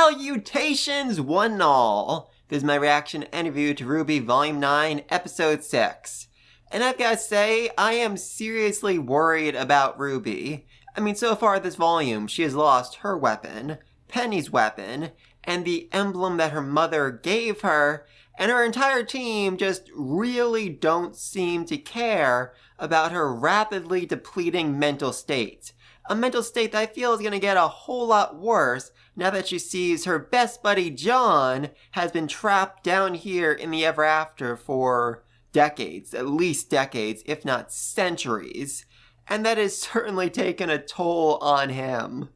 Salutations, one and all! This is my reaction and review to RWBY Volume 9, Episode 6. And I've got to say, I am seriously worried about RWBY. I mean, so far this volume, she has lost her weapon, Penny's weapon, and the emblem that her mother gave her, and her entire team just really don't seem to care about her rapidly depleting mental state. A mental state that I feel is going to get a whole lot worse now that she sees her best buddy Jaun has been trapped down here in the Ever After for decades, at least decades, if not centuries. And that has certainly taken a toll on him.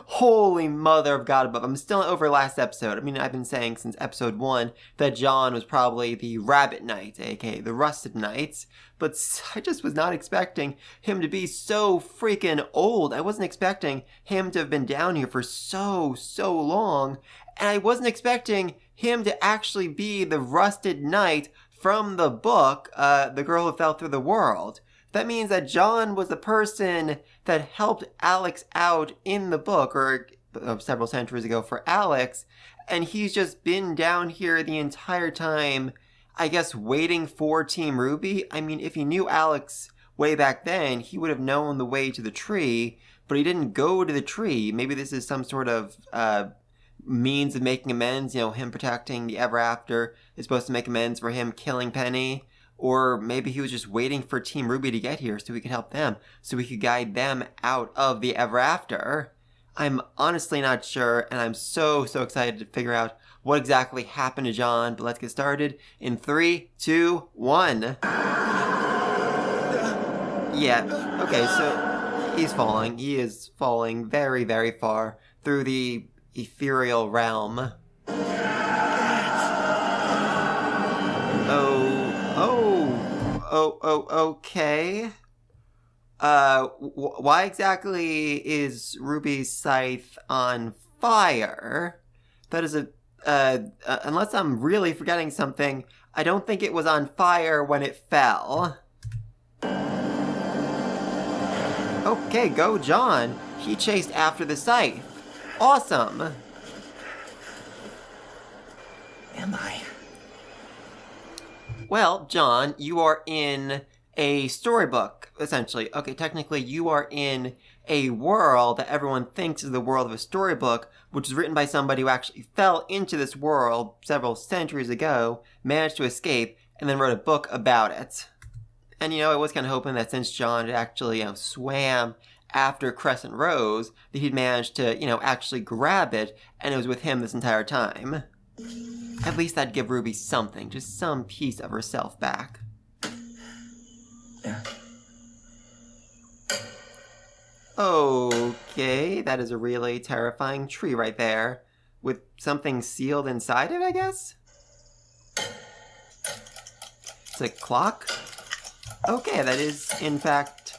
Holy mother of God above. I'm still over last episode. I mean, I've been saying since episode 1 that Jaun was probably the Rabbit Knight, aka the Rusted Knights, but I just was not expecting him to be so freaking old. I wasn't expecting him to have been down here for so long, and I wasn't expecting him to actually be the Rusted Knight from the book, The Girl Who Fell Through the World. That means that Jaun was the person that helped Alex out in the book, or several centuries ago for Alex, and he's just been down here the entire time, I guess, waiting for Team RWBY. I mean, if he knew Alex way back then, he would have known the way to the tree, but he didn't go to the tree. Maybe this is some sort of means of making amends, him protecting the Ever After is supposed to make amends for him killing Penny. Or maybe he was just waiting for Team RWBY to get here so we could help them, so we could guide them out of the Ever After. I'm honestly not sure, and I'm so excited to figure out what exactly happened to Jaun, but let's get started in 3, 2, 1. Yeah, okay, so he's falling. He is falling very far through the ethereal realm. Okay. Why exactly is RWBY's scythe on fire? That is unless I'm really forgetting something, I don't think it was on fire when it fell. Okay, go Jaun. He chased after the scythe. Awesome. Am I? Well, Jaun, you are in a storybook, essentially. Okay, technically, you are in a world that everyone thinks is the world of a storybook, which was written by somebody who actually fell into this world several centuries ago, managed to escape, and then wrote a book about it. And, I was kind of hoping that since Jaun had actually, swam after Crescent Rose, that he'd managed to, actually grab it, and it was with him this entire time. At least that'd give RWBY something, just some piece of herself back. Yeah. Okay, that is a really terrifying tree right there, with something sealed inside it, I guess? It's a clock? Okay, that is, in fact,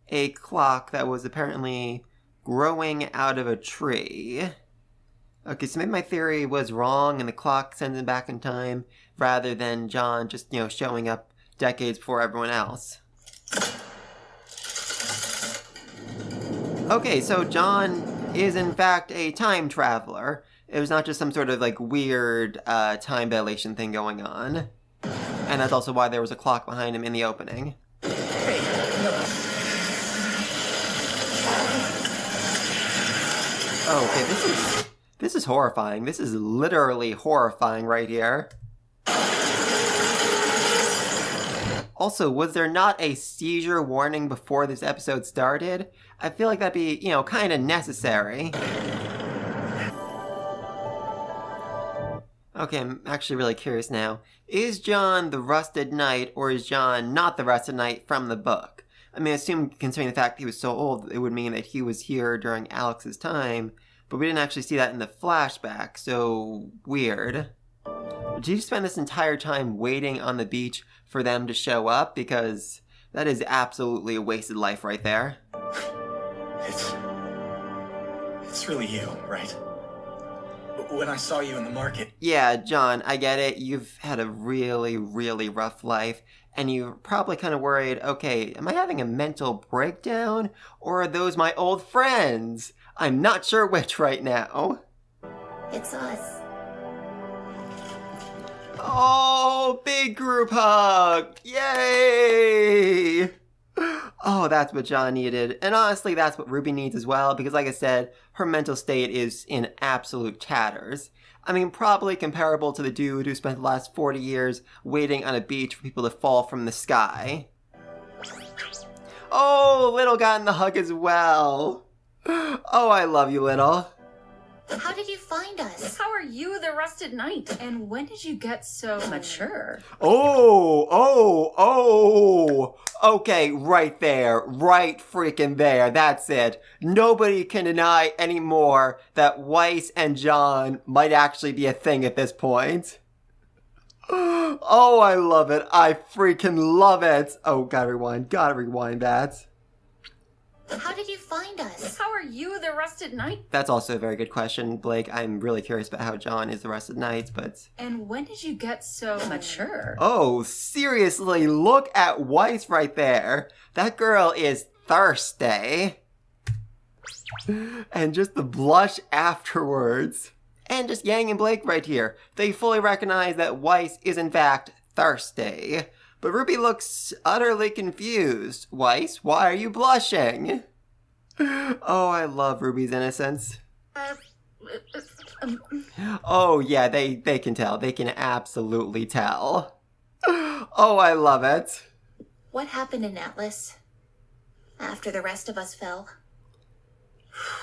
a clock that was apparently growing out of a tree. Okay, so maybe my theory was wrong and the clock sends him back in time rather than Jaun just, showing up decades before everyone else. Okay, so Jaun is in fact a time traveler. It was not just some sort of weird time dilation thing going on. And that's also why there was a clock behind him in the opening. Hey, no. Okay, this is horrifying. This is literally horrifying right here. Also, was there not a seizure warning before this episode started? I feel like that'd be, kind of necessary. Okay, I'm actually really curious now. Is Jaun the Rusted Knight, or is Jaun not the Rusted Knight from the book? I mean, I assume, considering the fact that he was so old, it would mean that he was here during Alex's time, but we didn't actually see that in the flashback, so weird. Did you spend this entire time waiting on the beach for them to show up? Because that is absolutely a wasted life right there. It's really you, right? When I saw you in the market. Yeah, Jaun, I get it. You've had a really rough life, and you're probably kind of worried, okay, am I having a mental breakdown, or are those my old friends? I'm not sure which right now. It's us. Oh, big group hug! Yay! Oh, that's what Jaun needed. And honestly, that's what RWBY needs as well, because like I said, her mental state is in absolute tatters. I mean, probably comparable to the dude who spent the last 40 years waiting on a beach for people to fall from the sky. Oh, Little got in the hug as well. Oh, I love you, Little. How did you find us? How are you the rusted knight? And when did you get so mature? Oh. Okay, right there. Right freaking there. That's it. Nobody can deny anymore that Weiss and Jaun might actually be a thing at this point. Oh, I love it. I freaking love it. Oh, gotta rewind that. How did you find us? How are you the rusted knight? That's also a very good question, Blake. I'm really curious about how Jaun is the rest of the night, but... And when did you get so mature? Oh, seriously, look at Weiss right there. That girl is thirsty. And just the blush afterwards. And just Yang and Blake right here. They fully recognize that Weiss is in fact thirsty. But RWBY looks utterly confused. Weiss, why are you blushing? Oh, I love RWBY's innocence. Oh, yeah, they can tell. They can absolutely tell. Oh, I love it. What happened in Atlas? After the rest of us fell?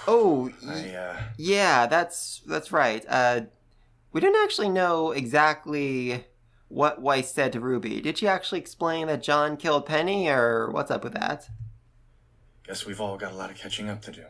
Oh, yeah, that's right. We didn't actually know exactly what Weiss said to RWBY. Did she actually explain that Jaun killed Penny, or what's up with that? Guess we've all got a lot of catching up to do.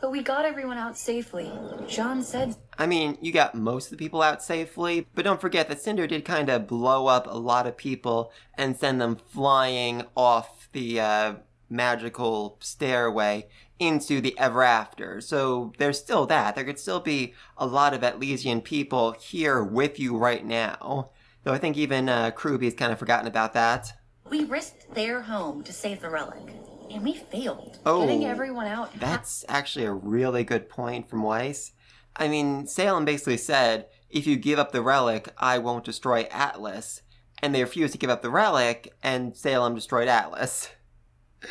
But we got everyone out safely. Jaun said... I mean, you got most of the people out safely, but don't forget that Cinder did kind of blow up a lot of people and send them flying off the magical stairway into the Ever After. So there's still that. There could still be a lot of Atlesian people here with you right now. Though I think even Kruby's kind of forgotten about that. We risked their home to save the relic, and we failed. Oh, Getting everyone out... That's actually a really good point from Weiss. I mean, Salem basically said, if you give up the relic, I won't destroy Atlas. And they refused to give up the relic, and Salem destroyed Atlas.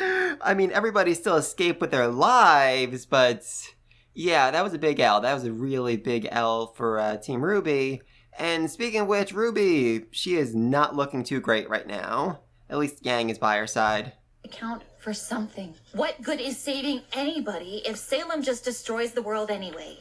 I mean, everybody still escaped with their lives, but yeah, that was a big L. That was a really big L for Team RWBY. And speaking of which, RWBY, she is not looking too great right now. At least Yang is by her side. Account for something. What good is saving anybody if Salem just destroys the world anyway?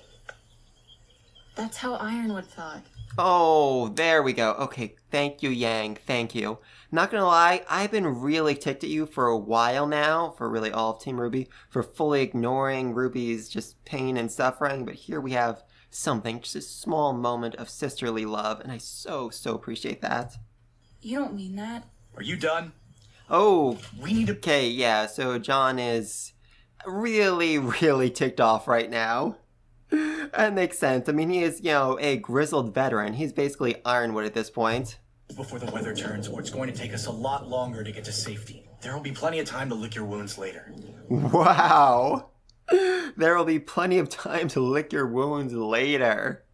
That's how Ironwood thought. Oh, there we go. Okay, thank you, Yang. Thank you. Not gonna lie, I've been really ticked at you for a while now, for really all of Team RWBY, for fully ignoring RWBY's just pain and suffering, but here we have something, just a small moment of sisterly love, and I so appreciate that. You don't mean that. Are you done? Oh, We need to... okay, yeah, so Jaun is really ticked off right now. That makes sense. I mean, he is, a grizzled veteran. He's basically Ironwood at this point. Before the weather turns, or it's going to take us a lot longer to get to safety. There will be plenty of time to lick your wounds later. Wow. There will be plenty of time to lick your wounds later.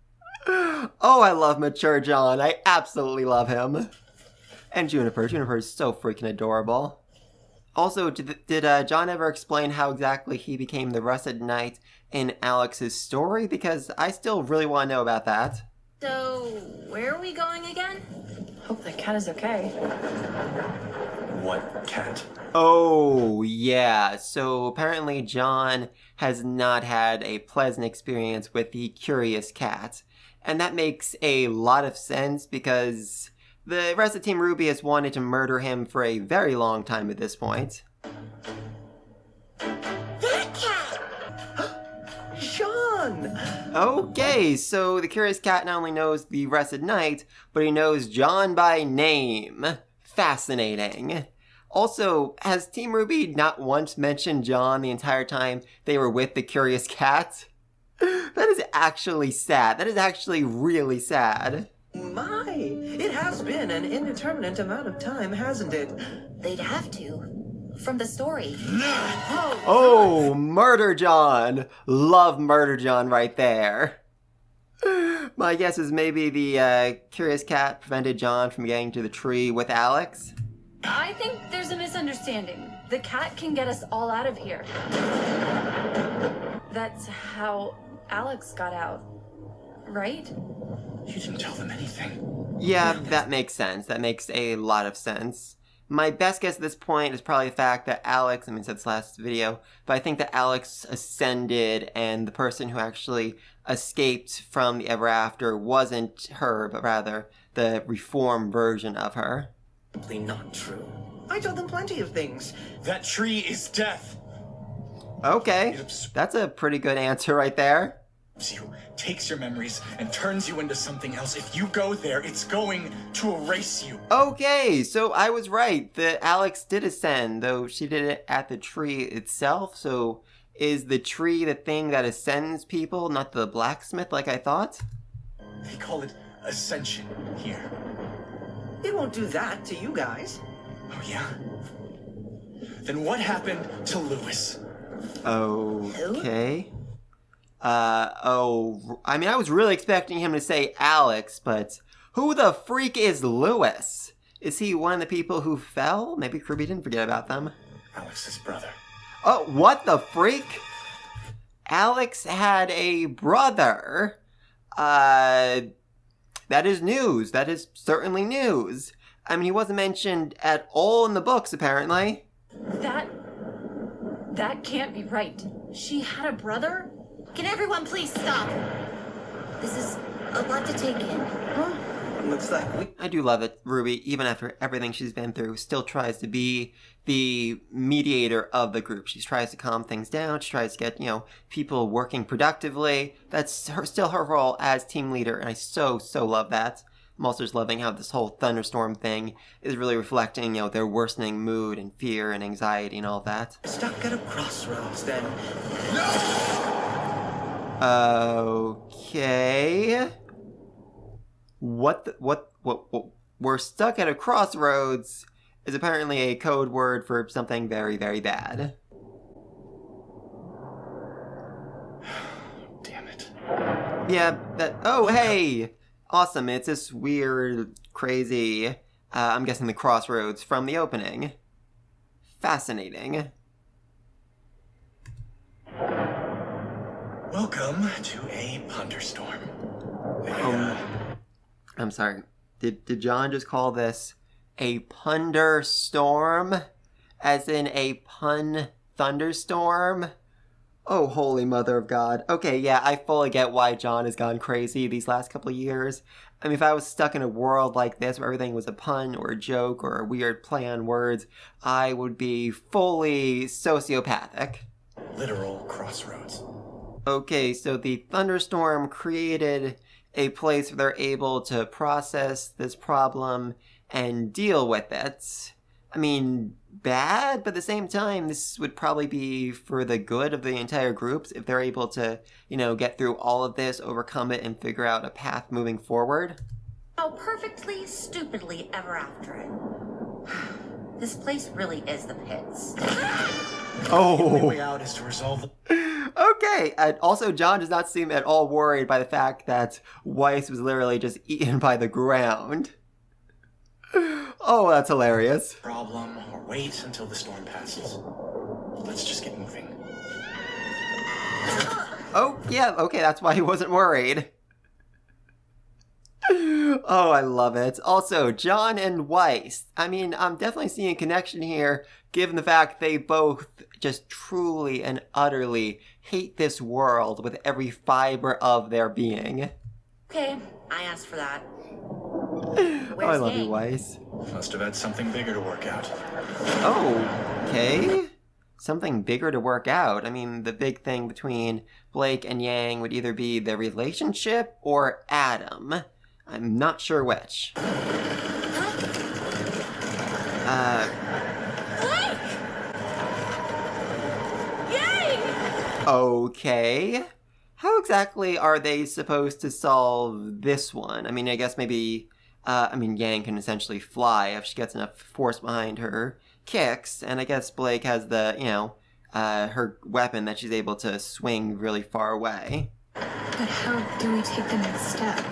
Oh, I love mature Jaun. I absolutely love him. And Juniper. Juniper is so freaking adorable. Also, did Jaun ever explain how exactly he became the Rusted Knight in Alex's story? Because I still really want to know about that. So, where are we going again? Hope the cat is okay. What cat? Oh, yeah. So apparently Jaun has not had a pleasant experience with the curious cat. And that makes a lot of sense because the rest of Team RWBY has wanted to murder him for a very long time at this point. That cat! Jaun! Okay, so the curious cat not only knows the Rusted Knight, but he knows Jaun by name. Fascinating. Also, has Team RWBY not once mentioned Jaun the entire time they were with the curious cat? That is actually sad. That is actually really sad. My, it has been an indeterminate amount of time, hasn't it? They'd have to. From the story. Oh, Murder Jaun. Love Murder Jaun right there. My guess is maybe the curious cat prevented Jaun from getting to the tree with Alex. I think there's a misunderstanding. The cat can get us all out of here. That's how Alex got out, right? You didn't tell them anything. Yeah, that makes sense. That makes a lot of sense. My best guess at this point is probably the fact that Alex, I mean, since last video, but I think that Alex ascended and the person who actually escaped from the Ever After wasn't her, but rather the reformed version of her. Simply not true. I told them plenty of things. That tree is death. Okay, It absorbs that's a pretty good answer right there. you, takes your memories, and turns you into something else. If you go there, it's going to erase you. Okay, so I was right. The Alex did ascend, though she did it at the tree itself. So is the tree the thing that ascends people, not the blacksmith like I thought? They call it ascension here. It won't do that to you guys. Oh, yeah? Then what happened to Lewis? Okay. I mean, I was really expecting him to say Alex, but who the freak is Lewis? Is he one of the people who fell? Maybe Kirby didn't forget about them. Alex's brother. Oh, what the freak? Alex had a brother. That is news. That is certainly news. I mean, he wasn't mentioned at all in the books, apparently. That can't be right. She had a brother? Can everyone please stop? This is a lot to take in. Huh? Looks like we... I do love it. RWBY, even after everything she's been through, still tries to be the mediator of the group. She tries to calm things down. She tries to get, people working productively. That's still her role as team leader, and I so love that. I'm also just loving how this whole thunderstorm thing is really reflecting, their worsening mood and fear and anxiety and all that. Stuck at a crossroads, then. Okay. What we're stuck at a crossroads is apparently a code word for something very, very bad. Damn it. Yeah, hey! Awesome, it's this weird, crazy, I'm guessing the crossroads from the opening. Fascinating. Welcome to a thunderstorm. I'm sorry. Did Jaun just call this a punderstorm? As in a pun thunderstorm? Oh, holy mother of God. Okay, yeah, I fully get why Jaun has gone crazy these last couple of years. I mean, if I was stuck in a world like this where everything was a pun or a joke or a weird play on words, I would be fully sociopathic. Literal crossroads. Okay, so the thunderstorm created a place where they're able to process this problem and deal with it. I mean, bad, but at the same time, this would probably be for the good of the entire group if they're able to, get through all of this, overcome it, and figure out a path moving forward. How perfectly, stupidly ever after it. This place really is the pits. The only way out is to resolve the... Okay, and also Jaun does not seem at all worried by the fact that Weiss was literally just eaten by the ground. Oh, that's hilarious. problem or wait until the storm passes. Let's just get moving. Oh, yeah, okay, that's why he wasn't worried. Oh, I love it. Also, Jaun and Weiss. I mean, I'm definitely seeing a connection here, given the fact they both just truly and utterly hate this world with every fiber of their being. Okay, I asked for that. Oh, I love you, Weiss. Must have had something bigger to work out. Oh, okay. Something bigger to work out. I mean, the big thing between Blake and Yang would either be their relationship or Adam. I'm not sure which. Okay. How exactly are they supposed to solve this one? I mean, I guess maybe, Yang can essentially fly if she gets enough force behind her kicks, and I guess Blake has the, her weapon that she's able to swing really far away. But how do we take the next step?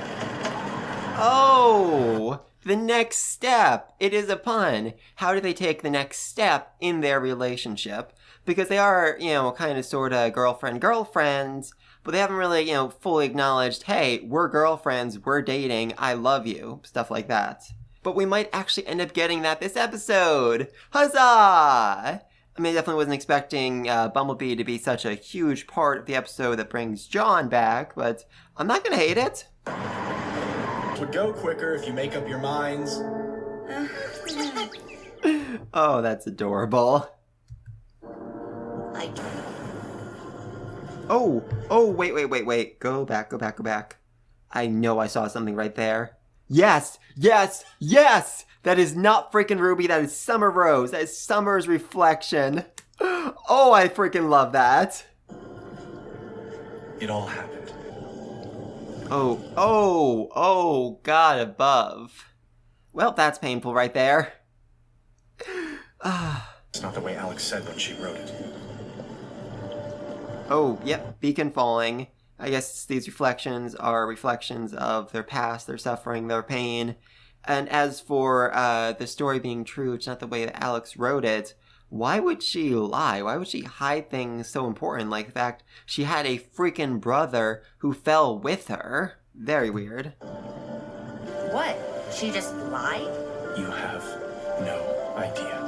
Oh, the next step. It is a pun. How do they take the next step in their relationship? Because they are, kind of sort of girlfriends, but they haven't really, fully acknowledged, hey, we're girlfriends, we're dating, I love you, stuff like that. But we might actually end up getting that this episode. Huzzah! I mean, I definitely wasn't expecting Bumblebee to be such a huge part of the episode that brings Jaun back, but I'm not gonna hate it. Would go quicker if you make up your minds. Oh, that's adorable. Oh, wait. Go back. I know I saw something right there. Yes! That is not freaking RWBY, that is Summer Rose. That is Summer's reflection. Oh, I freaking love that. It all happened. Oh, God above. Well, that's painful right there. It's not the way Alex said when she wrote it. Oh, yep, beacon falling. I guess these reflections are reflections of their past, their suffering, their pain. And as for the story being true, it's not the way that Alex wrote it. Why would she lie? Why would she hide things so important? Like the fact she had a freaking brother who fell with her. Very weird. What? She just lied? You have no idea.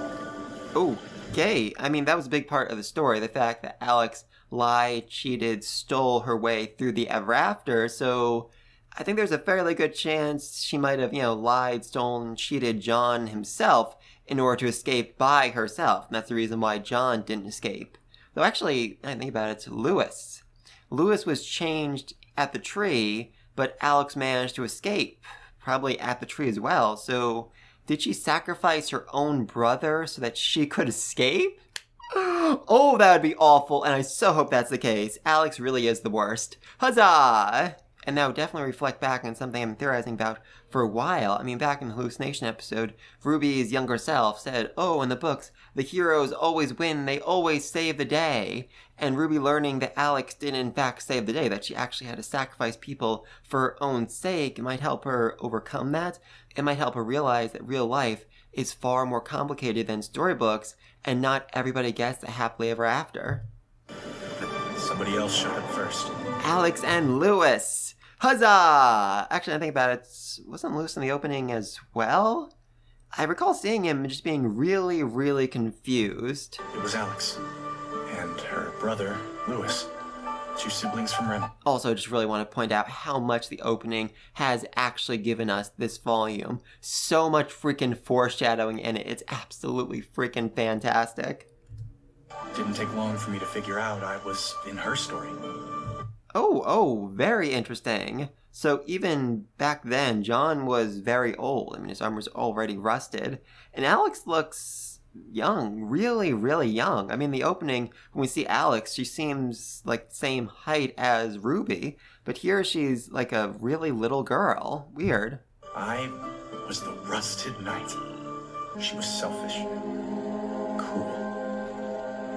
Okay, I mean, that was a big part of the story. The fact that Alex lied, cheated, stole her way through the ever after. So I think there's a fairly good chance she might have, lied, stolen, cheated Jaun himself in order to escape by herself. And that's the reason why Jaun didn't escape. Though actually, I think about it, it's Lewis. Lewis was changed at the tree, but Alex managed to escape, probably at the tree as well. So did she sacrifice her own brother so that she could escape? Oh, that would be awful, and I so hope that's the case. Alex really is the worst. Huzzah! And that would definitely reflect back on something I've been theorizing about for a while. I mean, back in the hallucination episode, RWBY's younger self said, oh, in the books, the heroes always win, they always save the day. And RWBY learning that Alex didn't in fact save the day, that she actually had to sacrifice people for her own sake, it might help her overcome that. It might help her realize that real life is far more complicated than storybooks, and not everybody gets a happily ever after. Somebody else showed up first. Alex and Lewis! Huzzah! Actually, I think about it, wasn't Lewis in the opening as well? I recall seeing him just being really, really confused. It was Alex. And her brother, Lewis. 2 siblings from Ren. Also, just really want to point out how much the opening has actually given us this volume. So much freaking foreshadowing in it. It's absolutely freaking fantastic. Didn't take long for me to figure out I was in her story. Oh, very interesting. So even back then, Jaun was very old. I mean, his armor's already rusted. And Alex looks young, really, really young. I mean, the opening, when we see Alex, she seems like the same height as RWBY. But here she's like a really little girl. Weird. I was the rusted knight. She was selfish. Cruel.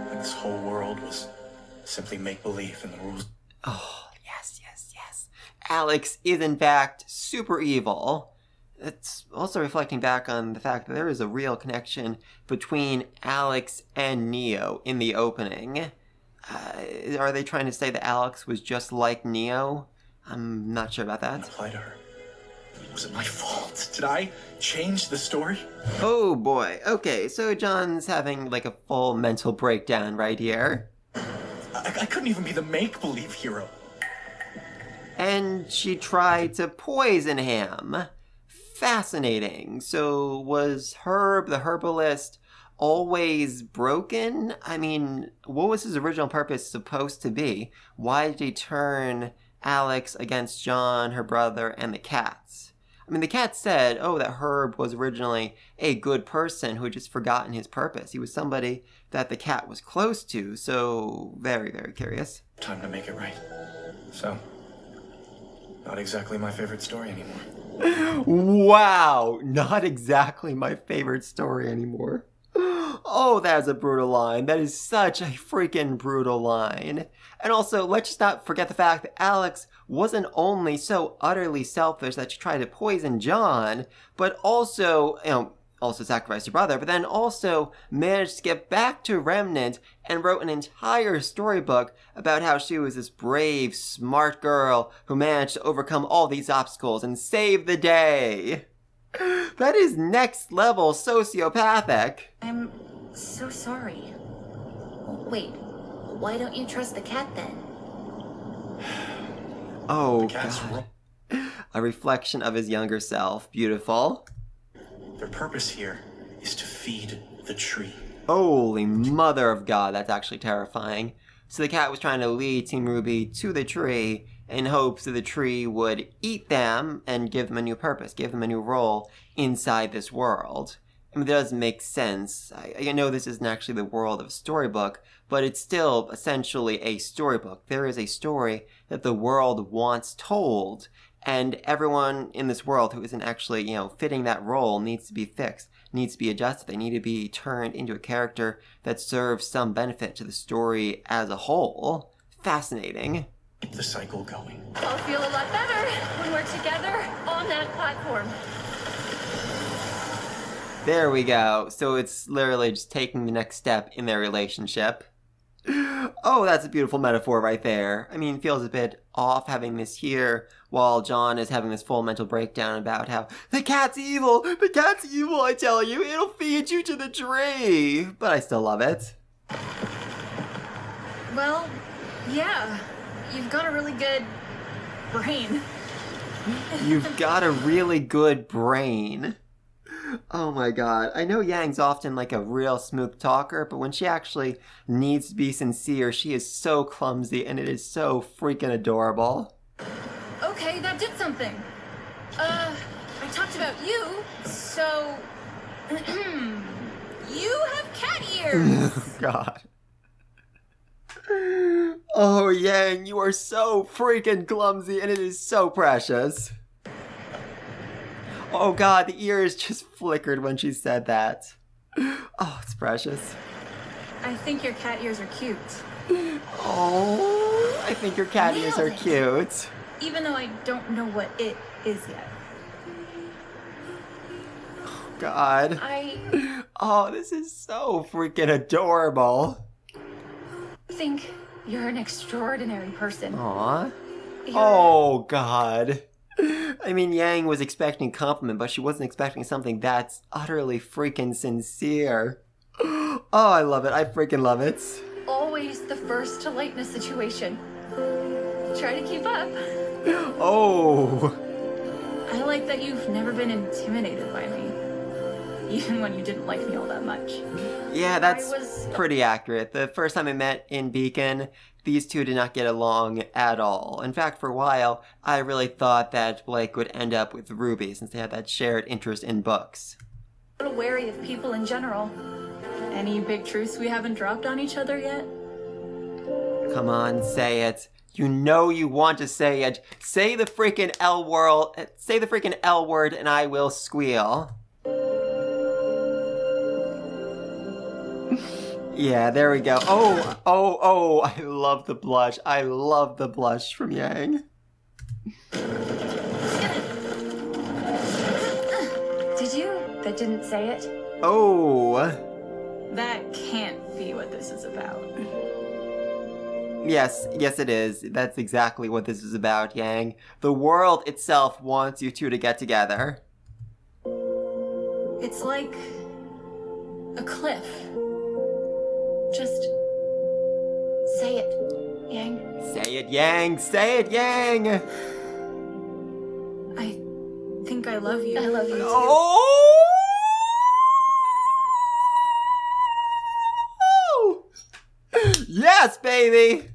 Like this whole world was simply make-believe and the rules. Oh, yes. Alex is in fact super evil. It's also reflecting back on the fact that there is a real connection between Alex and Neo in the opening. Are they trying to say that Alex was just like Neo? I'm not sure about that. Apply to her. Was it my fault? Did I change the story? Oh boy. Okay, so John's having like a full mental breakdown right here. I couldn't even be the make-believe hero. And she tried to poison him. Fascinating. So was Herb, the herbalist, always broken? I mean, what was his original purpose supposed to be? Why did he turn Alex against Jaun, her brother, and the cats? I mean, the cats said, that Herb was originally a good person who had just forgotten his purpose. He was somebody that the cat was close to, so very, very curious. Time to make it right. So, not exactly my favorite story anymore. Wow, not exactly my favorite story anymore. Oh, that is a brutal line. That is such a freaking brutal line. And also, let's just not forget the fact that Alex wasn't only so utterly selfish that she tried to poison Jaun, but also, also sacrificed her brother, but then also managed to get back to Remnant and wrote an entire storybook about how she was this brave, smart girl who managed to overcome all these obstacles and save the day. That is next level sociopathic. I'm so sorry. Wait, why don't you trust the cat then? Oh, The cat's God. A reflection of his younger self. Beautiful. Their purpose here is to feed the tree. Holy mother of God, that's actually terrifying. So the cat was trying to lead Team RWBY to the tree in hopes that the tree would eat them and give them a new purpose, give them a new role inside this world. I mean, that doesn't make sense. I know this isn't actually the world of a storybook, but it's still essentially a storybook. There is a story that the world wants told, and everyone in this world who isn't actually, fitting that role needs to be fixed, needs to be adjusted. They need to be turned into a character that serves some benefit to the story as a whole. Fascinating. Keep the cycle going. I'll feel a lot better when we're together on that platform. There we go. So it's literally just taking the next step in their relationship. Oh, that's a beautiful metaphor right there. I mean, it feels a bit off having this here while Jaun is having this full mental breakdown about how the cat's evil, I tell you, it'll feed you to the tree. But I still love it. Well, yeah, you've got a really good brain. You've got a really good brain. Oh my God. I know Yang's often like a real smooth talker, but when she actually needs to be sincere, she is so clumsy and it is so freaking adorable. Okay, that did something. I talked about you, so... you have cat ears! God. Oh, Yang, you are so freaking clumsy and it is so precious. Oh God, the ears just flickered when she said that. Oh, it's precious. I think your cat ears are cute. Oh, I think your cat ears are cute. Even though I don't know what it is yet. God. Oh, this is so freaking adorable. I think you're an extraordinary person. Aw. Oh, God. I mean, Yang was expecting a compliment, but she wasn't expecting something that's utterly freaking sincere. Oh, I love it. I freaking love it. Always the first to lighten a situation. Try to keep up. Oh. I like that you've never been intimidated by me. Even when you didn't like me all that much. Yeah, that's pretty accurate. The first time I met in Beacon, these two did not get along at all. In fact, for a while, I really thought that Blake would end up with RWBY since they had that shared interest in books. A little wary of people in general. Any big truths we haven't dropped on each other yet? Come on, say it. You know you want to say it. Say the freaking L word. Say the freaking L word and I will squeal. Yeah, there we go. Oh, I love the blush. I love the blush from Yang. Did you? That didn't say it? Oh. That can't be what this is about. Yes it is. That's exactly what this is about, Yang. The world itself wants you two to get together. It's like a cliff. Just say it, Yang. Say it, Yang. Say it, Yang. I think I love you. I love you too. Oh! Yes, baby.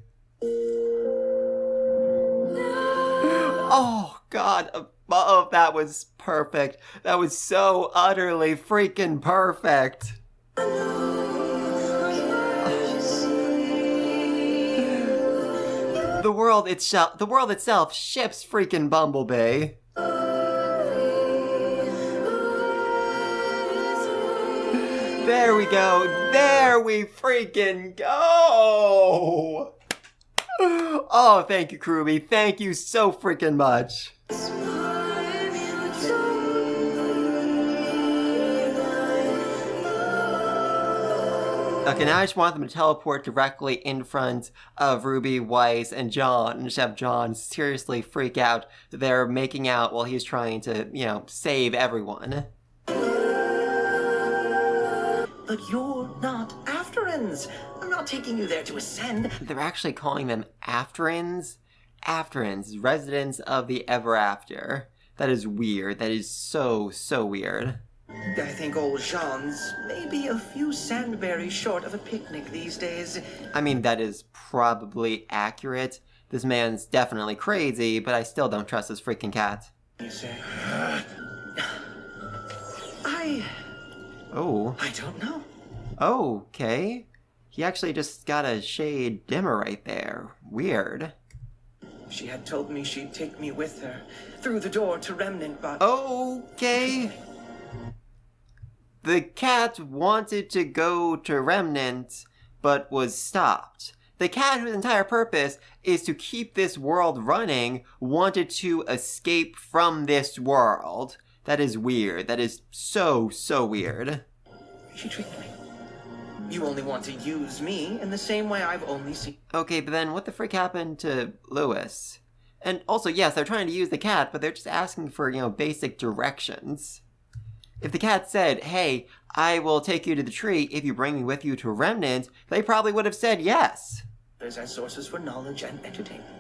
Oh, God. Oh, that was perfect. That was so utterly freaking perfect. The world itself ships freaking Bumblebee. There we go. There we freaking go. Oh, thank you, RWBY. Thank you so freaking much. Okay, now I just want them to teleport directly in front of RWBY, Weiss, and Jaun, and just have Jaun seriously freak out that they're making out while he's trying to, save everyone. But you're not Afterans. I'm not taking you there to ascend. They're actually calling them Afterans? Afterans, residents of the Ever After. That is weird. That is so, so weird. I think old Jaun's maybe a few sandberries short of a picnic these days. I mean, that is probably accurate. This man's definitely crazy, but I still don't trust this freaking cat. You say? Oh. I don't know. Okay. He actually just got a shade dimmer right there. Weird. She had told me she'd take me with her through the door to Remnant, but... Okay. The cat wanted to go to Remnant, but was stopped. The cat, whose entire purpose is to keep this world running, wanted to escape from this world. That is weird. That is so, so weird. She tricked me. You only want to use me in the same way I've only seen... Okay, but then what the frick happened to Lewis? And also, yes, they're trying to use the cat, but they're just asking for, basic directions. If the cat said, hey, I will take you to the tree if you bring me with you to Remnant, they probably would have said yes. As sources for knowledge and entertainment.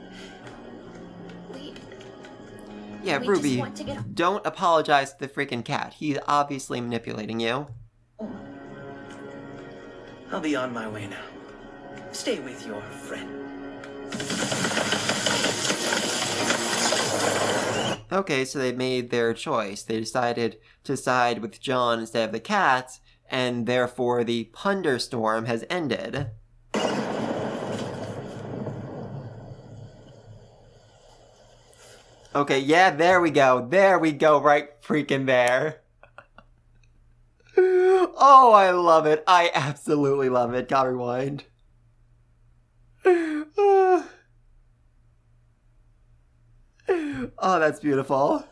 Yeah, We just RWBY, want to get- don't apologize to the freaking cat. He's obviously manipulating you. I'll be on my way now. Stay with your friend. Okay, so they made their choice. They decided to side with Jaun instead of the cat, and therefore the Punderstorm has ended. Okay, yeah, there we go. There we go, right freaking there. Oh, I love it. I absolutely love it. Gotta rewind. Oh, that's beautiful.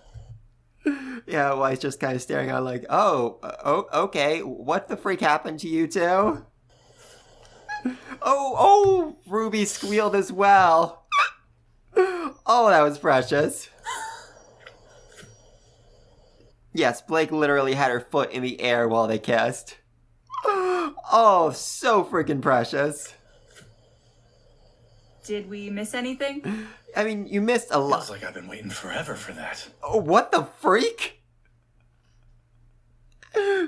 Yeah, Weiss just kind of staring on like, oh, okay, what the freak happened to you two? Oh, RWBY squealed as well. Oh, that was precious. Yes, Blake literally had her foot in the air while they kissed. Oh, so freaking precious. Did we miss anything? I mean, you missed a lot. Feels like I've been waiting forever for that. Oh, what the freak?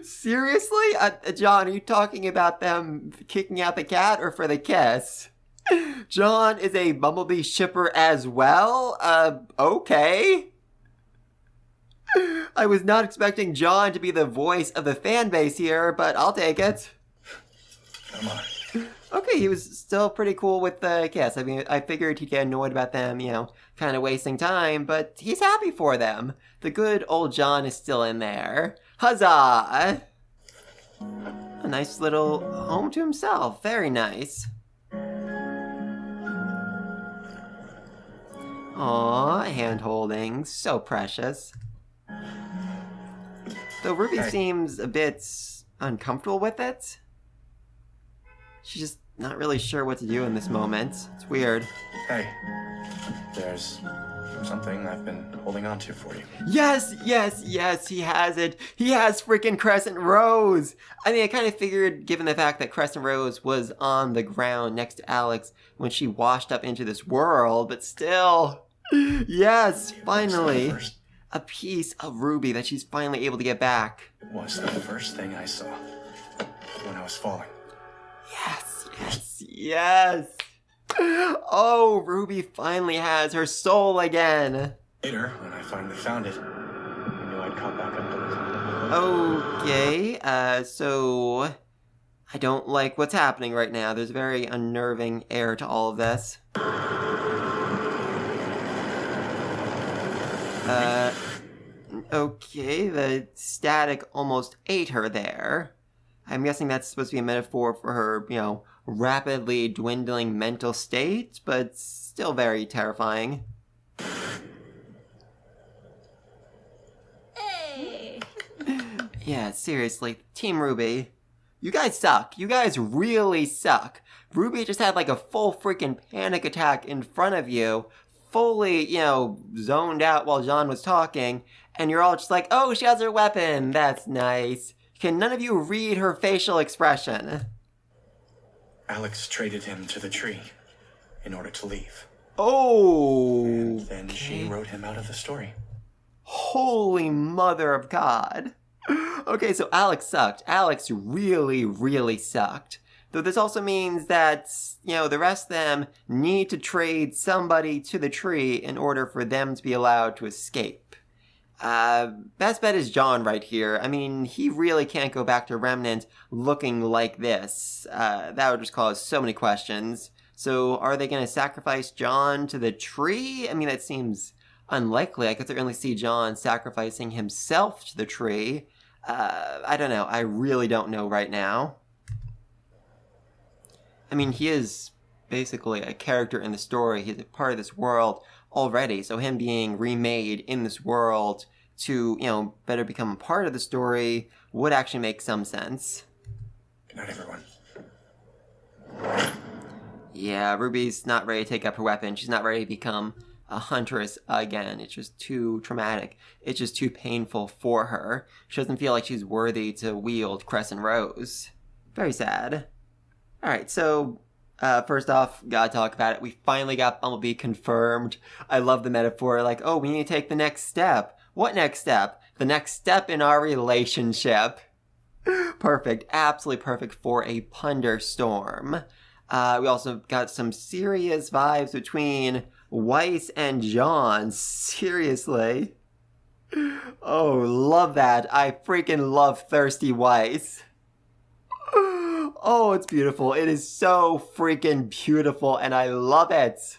Seriously? Jaun, are you talking about them kicking out the cat or for the kiss? Jaun is a Bumblebee shipper as well? Okay. I was not expecting Jaun to be the voice of the fan base here, but I'll take it. Come on. Okay, he was still pretty cool with the kiss. I mean, I figured he'd get annoyed about them, kind of wasting time, but he's happy for them. The good old Jaun is still in there. Huzzah! A nice little home to himself. Very nice. Aw, hand-holding. So precious. Though RWBY seems a bit uncomfortable with it. She's just not really sure what to do in this moment. It's weird. Hey, there's something I've been holding on to for you. Yes, he has it. He has freaking Crescent Rose. I mean, I kind of figured, given the fact that Crescent Rose was on the ground next to Alex when she washed up into this world, but still. Yes, finally. A piece of RWBY that she's finally able to get back. It was the first thing I saw when I was falling. Yes. Oh, RWBY finally has her soul again. Later, when I finally found it, I knew I'd caught back up to this. Okay, so I don't like what's happening right now. There's a very unnerving air to all of this. Okay, the static almost ate her there. I'm guessing that's supposed to be a metaphor for her, rapidly dwindling mental state, but still very terrifying. Hey! Yeah, seriously, Team RWBY, you guys suck. You guys really suck. RWBY just had like a full freaking panic attack in front of you, fully, zoned out while Jaun was talking, and you're all just like, oh, she has her weapon, that's nice. Can none of you read her facial expression? Alex traded him to the tree in order to leave. Oh. And then she wrote him out of the story. Holy mother of God. Okay, so Alex sucked. Alex really, really sucked. Though this also means that, the rest of them need to trade somebody to the tree in order for them to be allowed to escape. Best bet is Jaun right here. I mean, he really can't go back to Remnant looking like this. That would just cause so many questions. So are they going to sacrifice Jaun to the tree? I mean, that seems unlikely. I could certainly see Jaun sacrificing himself to the tree. I don't know. I really don't know right now. I mean, he is basically a character in the story. He's a part of this world already. So him being remade in this world to, better become a part of the story would actually make some sense. Good night, everyone. Yeah, Ruby's not ready to take up her weapon. She's not ready to become a huntress again. It's just too traumatic. It's just too painful for her. She doesn't feel like she's worthy to wield Crescent Rose. Very sad. Alright, so first off, gotta talk about it. We finally got Bumblebee confirmed. I love the metaphor, like, oh, we need to take the next step. What next step? The next step in our relationship. Perfect. Absolutely perfect for a Punderstorm. We also got some serious vibes between Weiss and Jaun. Seriously. Oh, love that. I freaking love thirsty Weiss. Oh, it's beautiful. It is so freaking beautiful, and I love it.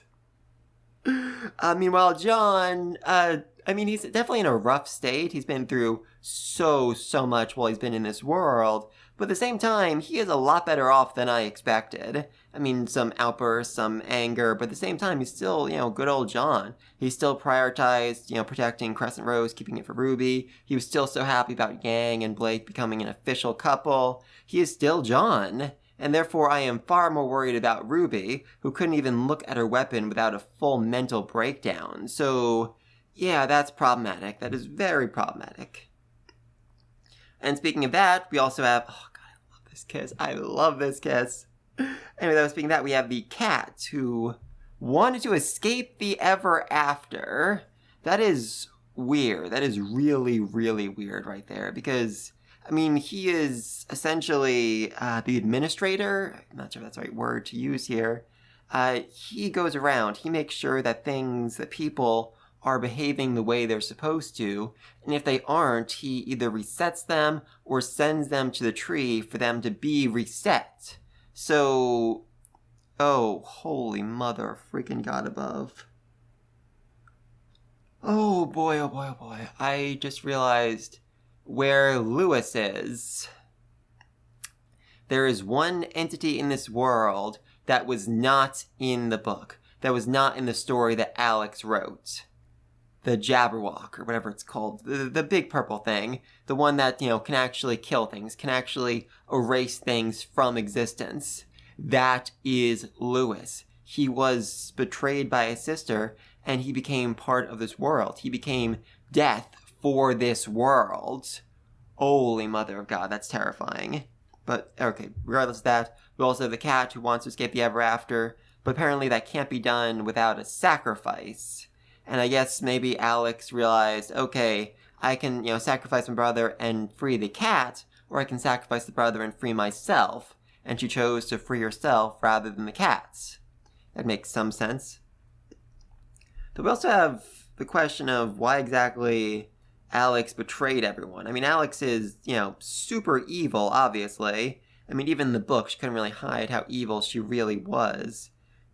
Meanwhile, Jaun, he's definitely in a rough state. He's been through so much while he's been in this world. But at the same time, he is a lot better off than I expected. I mean, some outbursts, some anger, but at the same time, he's still, good old Jaun. He still prioritized, protecting Crescent Rose, keeping it for RWBY. He was still so happy about Yang and Blake becoming an official couple. He is still Jaun. And therefore, I am far more worried about RWBY, who couldn't even look at her weapon without a full mental breakdown. So, yeah, that's problematic. That is very problematic. And speaking of that, we also have... Oh, God, I love this kiss. I love this kiss. Anyway, speaking of that, we have the cat who wanted to escape the ever after. That is weird. That is really, really weird right there. Because, he is essentially the administrator. I'm not sure if that's the right word to use here. He goes around. He makes sure that people are behaving the way they're supposed to, and if they aren't, he either resets them or sends them to the tree for them to be reset. So, oh, holy mother of freaking God above. Oh boy, oh boy, oh boy. I just realized where Lewis is. There is one entity in this world that was not in the book, that was not in the story that Alex wrote. The Jabberwock, or whatever it's called, the big purple thing, the one that, can actually kill things, can actually erase things from existence. That is Lewis. He was betrayed by his sister, and he became part of this world. He became death for this world. Holy mother of God, that's terrifying. But, okay, regardless of that, we also have the cat who wants to escape the ever after, but apparently that can't be done without a sacrifice. And I guess maybe Alex realized, okay, I can, sacrifice my brother and free the cat, or I can sacrifice the brother and free myself. And she chose to free herself rather than the cats. That makes some sense. But we also have the question of why exactly Alex betrayed everyone. Alex is, super evil, obviously. Even in the book, she couldn't really hide how evil she really was.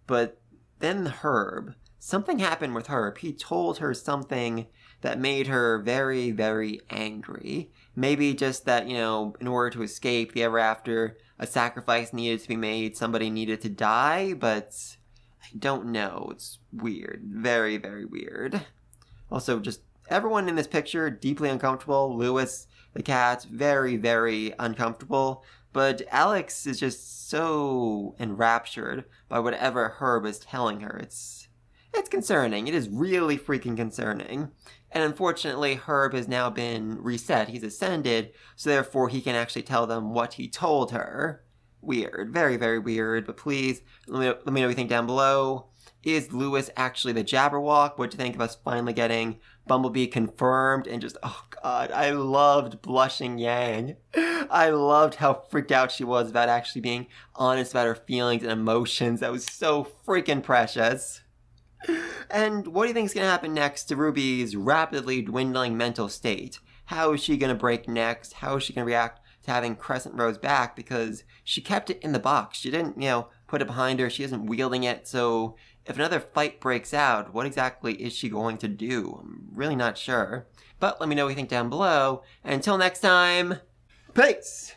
But then Herb. Something happened with Herb. He told her something that made her very, very angry. Maybe just that, in order to escape the ever after, a sacrifice needed to be made, somebody needed to die, but I don't know. It's weird. Very, very weird. Also, just everyone in this picture, deeply uncomfortable. Lewis, the cat, very, very uncomfortable. But Alex is just so enraptured by whatever Herb is telling her. It's concerning. It is really freaking concerning. And unfortunately, Herb has now been reset. He's ascended, so therefore he can actually tell them what he told her. Weird. Very, very weird. But please, let me know what you think down below. Is Lewis actually the Jabberwock? What do you think of us finally getting Bumblebee confirmed? And just, oh god, I loved blushing Yang. I loved how freaked out she was about actually being honest about her feelings and emotions. That was so freaking precious. And what do you think is going to happen next to Ruby's rapidly dwindling mental state? How is she going to break next? How is she going to react to having Crescent Rose back? Because she kept it in the box. She didn't, put it behind her. She isn't wielding it. So if another fight breaks out, what exactly is she going to do? I'm really not sure. But let me know what you think down below. And until next time, peace!